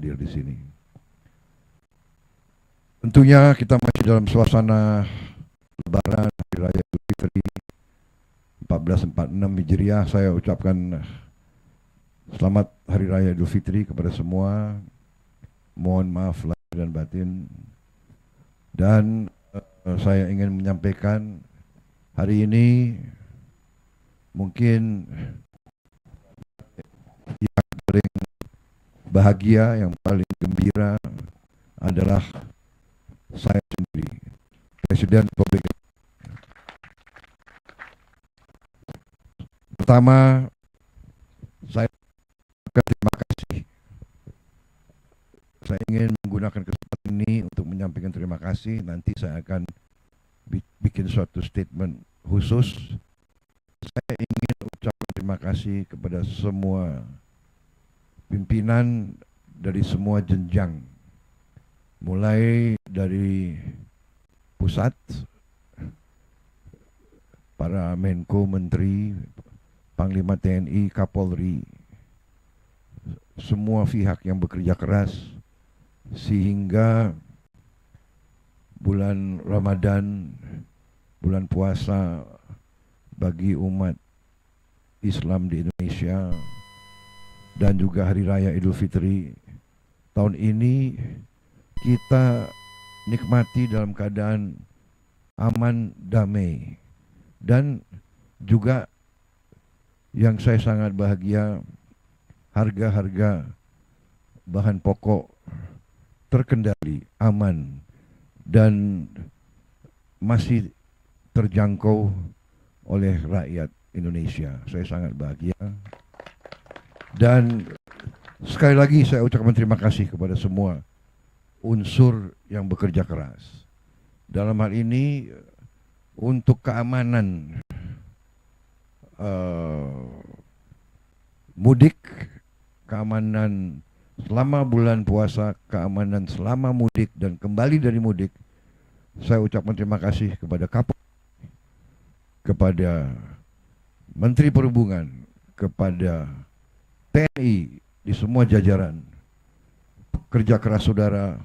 hadir di sini. Tentunya kita masih dalam suasana Lebaran Hari Raya Idul Fitri 1446 Hijriah. Saya ucapkan selamat Hari Raya Idul Fitri kepada semua. Mohon maaf lahir dan batin. Dan saya ingin menyampaikan hari ini mungkin yang paling bahagia, yang paling gembira adalah saya sendiri, Presiden Republik. Pertama, saya terima kasih. Saya ingin menggunakan kesempatan ini untuk menyampaikan terima kasih. Nanti saya akan bikin suatu statement khusus. Saya ingin ucapkan terima kasih kepada semua pimpinan dari semua jenjang, mulai dari pusat, para Menko, Menteri, Panglima TNI, Kapolri, semua pihak yang bekerja keras sehingga bulan Ramadan, bulan puasa bagi umat Islam di Indonesia, dan juga Hari Raya Idul Fitri tahun ini kita nikmati dalam keadaan aman, damai. Dan juga yang saya sangat bahagia, harga-harga bahan pokok terkendali, aman, dan masih terjangkau oleh rakyat Indonesia. Saya sangat bahagia. Dan sekali lagi saya ucapkan terima kasih kepada semua unsur yang bekerja keras. Dalam hal ini untuk keamanan mudik, keamanan selama bulan puasa, keamanan selama mudik dan kembali dari mudik, saya ucapkan terima kasih kepada Kapolri, kepada Menteri Perhubungan, kepada TNI di semua jajaran. Kerja keras saudara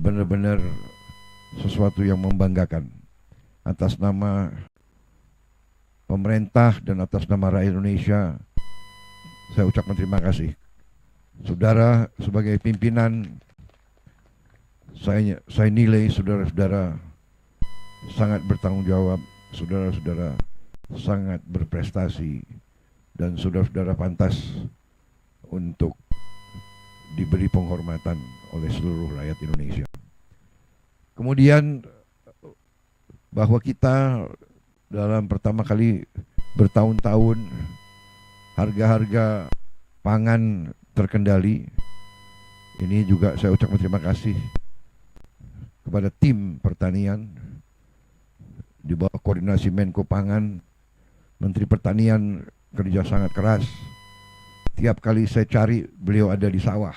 benar-benar sesuatu yang membanggakan. Atas nama pemerintah dan atas nama rakyat Indonesia, saya ucapkan terima kasih. Saudara sebagai pimpinan, saya nilai saudara-saudara sangat bertanggung jawab, saudara-saudara sangat berprestasi, dan saudara-saudara pantas untuk diberi penghormatan oleh seluruh rakyat Indonesia. Kemudian bahwa kita dalam pertama kali bertahun-tahun harga-harga pangan terkendali. Ini juga saya ucapkan terima kasih kepada tim pertanian di bawah koordinasi Menko Pangan. Menteri Pertanian kerja sangat keras. Tiap kali saya cari, beliau ada di sawah,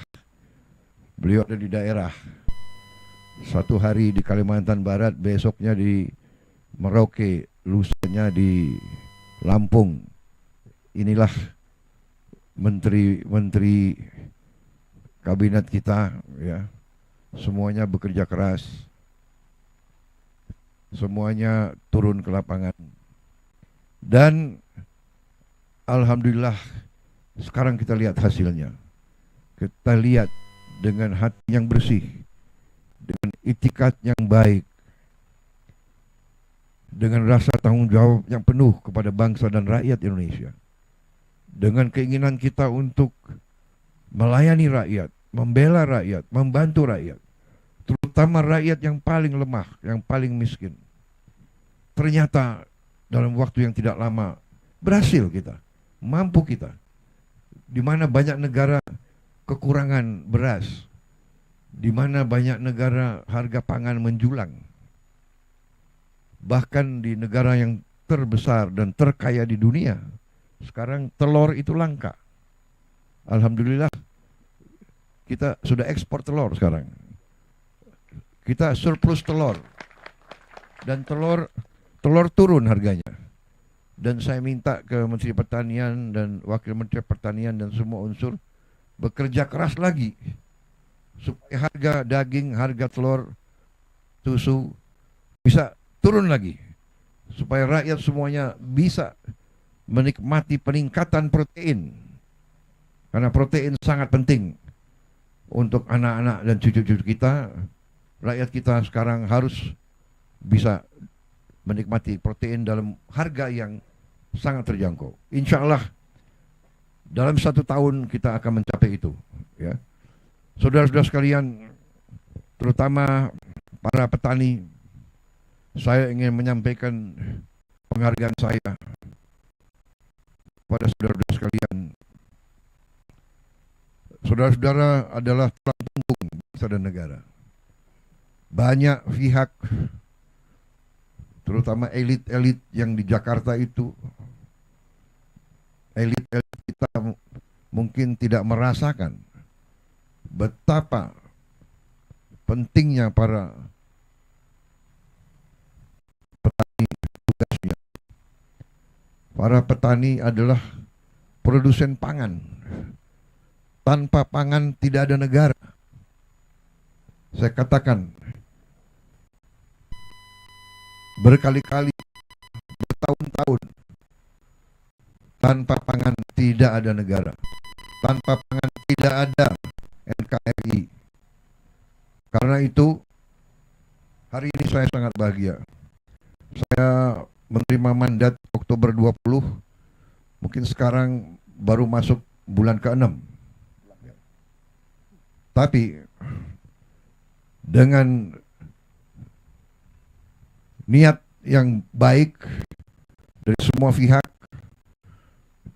beliau ada di daerah. Satu hari di Kalimantan Barat, besoknya di Merauke, lusanya di Lampung. Inilah menteri-menteri kabinet kita, ya. Semuanya bekerja keras, semuanya turun ke lapangan. Dan alhamdulillah sekarang kita lihat hasilnya. Kita lihat dengan hati yang bersih, dengan itikat yang baik, dengan rasa tanggung jawab yang penuh kepada bangsa dan rakyat Indonesia, dengan keinginan kita untuk melayani rakyat, membela rakyat, membantu rakyat, terutama rakyat yang paling lemah, yang paling miskin. Ternyata dalam waktu yang tidak lama berhasil kita, mampu kita. Di mana banyak negara kekurangan beras, di mana banyak negara harga pangan menjulang. Bahkan di negara yang terbesar dan terkaya di dunia, sekarang telur itu langka. Alhamdulillah kita sudah ekspor telur sekarang. Kita surplus telur. Dan telur turun harganya. Dan saya minta ke Menteri Pertanian dan Wakil Menteri Pertanian dan semua unsur, bekerja keras lagi supaya harga daging, harga telur, susu bisa turun lagi, supaya rakyat semuanya bisa menikmati peningkatan protein, karena protein sangat penting untuk anak-anak dan cucu-cucu kita. Rakyat kita sekarang harus bisa menikmati protein dalam harga yang sangat terjangkau. Insya Allah dalam 1 tahun kita akan mencapai itu, ya. Saudara-saudara sekalian, terutama para petani, saya ingin menyampaikan penghargaan saya pada saudara-saudara sekalian. Saudara-saudara adalah tulang punggung bangsa dan negara. Banyak pihak, terutama elit-elit yang di Jakarta itu, elit-elit kita mungkin tidak merasakan betapa pentingnya para petani tugasnya. Para petani adalah produsen pangan. Tanpa pangan tidak ada negara. Saya katakan berkali-kali, bertahun-tahun, tanpa pangan tidak ada negara. Tanpa pangan tidak ada NKRI. Karena itu, hari ini saya sangat bahagia. Saya menerima mandat Oktober 20, mungkin sekarang baru masuk bulan ke-6. Tapi dengan niat yang baik dari semua pihak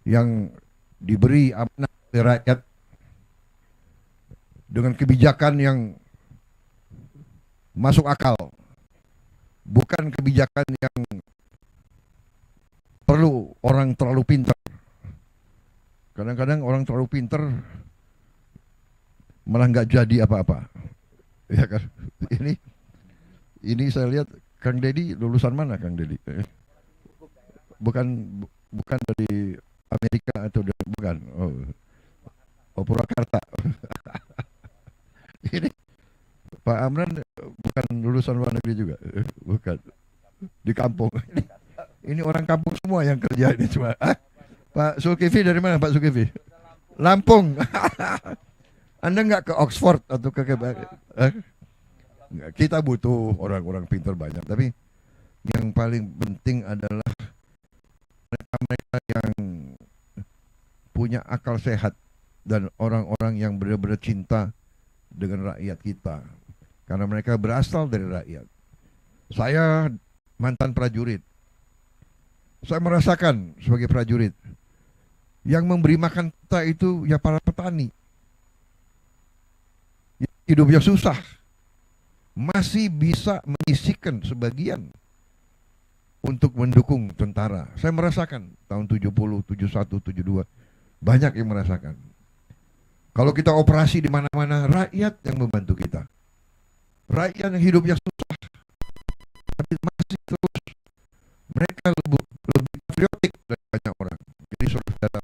yang diberi amanah oleh rakyat, dengan kebijakan yang masuk akal, bukan kebijakan yang perlu orang terlalu pintar. Kadang-kadang orang terlalu pintar malah nggak jadi apa-apa, ya kan? Ini saya lihat Kang Deddy lulusan mana, Kang Deddy? Bukan dari Amerika atau dari, bukan? Oh Purwakarta. Ini Pak Amran bukan lulusan luar negeri juga, bukan, di kampung. Ini orang kampung semua yang kerja ini cuma. Pak Zulkifli dari mana, Pak Zulkifli? Lampung. Anda nggak ke Oxford atau ke kita butuh orang-orang pintar banyak, tapi yang paling penting adalah mereka-mereka yang punya akal sehat dan orang-orang yang benar-benar cinta dengan rakyat kita, karena mereka berasal dari rakyat. Saya mantan prajurit. Saya merasakan sebagai prajurit yang memberi makan kita itu ya para petani. Hidupnya susah, masih bisa menyisihkan sebagian untuk mendukung tentara. Saya merasakan tahun 70, 71, 72, banyak yang merasakan. Kalau kita operasi di mana-mana, rakyat yang membantu kita. Rakyat yang hidupnya susah, tapi masih terus mereka lebih patriotik dari banyak orang. Jadi saudara,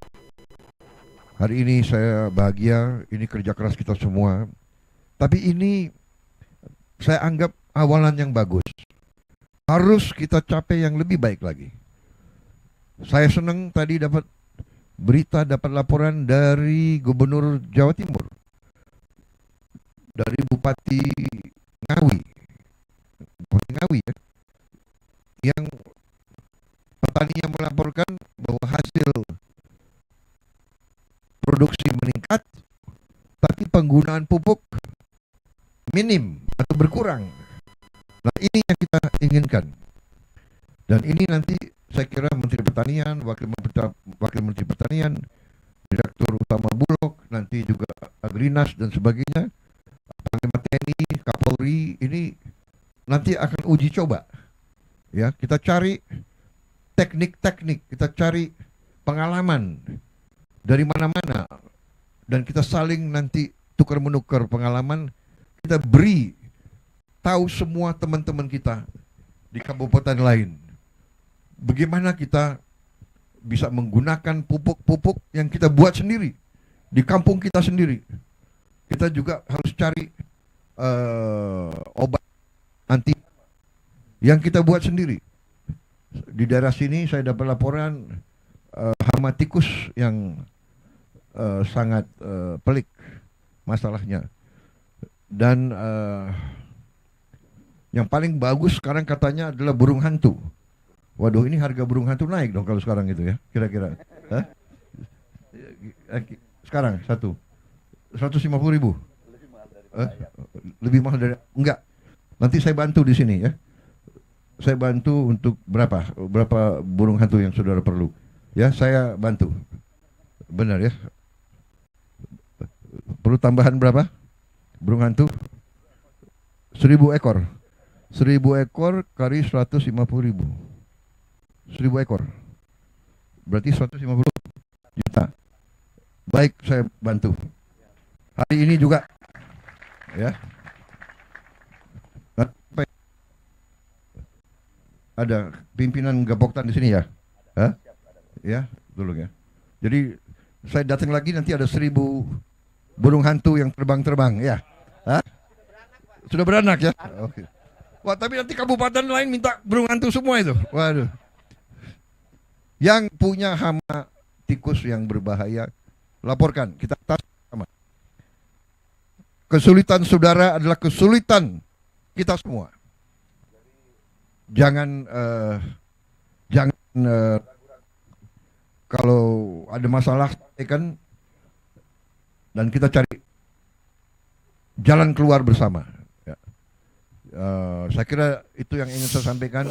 hari ini saya bahagia, ini kerja keras kita semua. Tapi ini saya anggap awalan yang bagus. Harus kita capai yang lebih baik lagi. Saya senang tadi dapat berita, dapat laporan dari Gubernur Jawa Timur, dari Bupati Ngawi ya, yang petani yang melaporkan bahwa hasil produksi meningkat, tapi penggunaan pupuk minim atau berkurang. Nah, ini yang kita inginkan. Dan ini nanti saya kira Menteri Pertanian, Wakil Menteri Pertanian, Direktur Utama Bulog, nanti juga Agrinas dan sebagainya, Panglima TNI, Kapolri, ini nanti akan uji coba. Ya, kita cari teknik-teknik, kita cari pengalaman dari mana-mana, dan kita saling nanti tukar-menukar pengalaman. Kita beri tahu semua teman-teman kita di kabupaten lain bagaimana kita bisa menggunakan pupuk-pupuk yang kita buat sendiri di kampung kita sendiri. Kita juga harus cari obat anti yang kita buat sendiri. Di daerah sini saya dapat laporan hama tikus yang sangat pelik masalahnya. Dan yang paling bagus sekarang katanya adalah burung hantu. Waduh, ini harga burung hantu naik dong kalau sekarang itu ya, kira-kira. Sekarang 150.000. Lebih mahal dari enggak. Nanti saya bantu di sini ya. Saya bantu untuk berapa burung hantu yang saudara perlu. Ya, saya bantu. Benar ya. Perlu tambahan berapa? Burung hantu 1.000 ekor. 1.000 ekor kali 150.000. 1.000 ekor. Berarti 150 juta. Baik, saya bantu. Hari ini juga ya. Ada pimpinan Gapoktan di sini ya? Hah? Ya, tolong ya. Jadi saya datang lagi nanti ada 1.000 burung hantu yang terbang-terbang ya. Hah? Sudah beranak ya? Oke. Wah, tapi nanti kabupaten lain minta burung hantu semua itu. Waduh. Yang punya hama tikus yang berbahaya, laporkan. Kita tas sama. Kesulitan saudara adalah kesulitan kita semua. Jangan kalau ada masalah kan, dan kita cari jalan keluar bersama. Ya. Saya kira itu yang ingin saya sampaikan.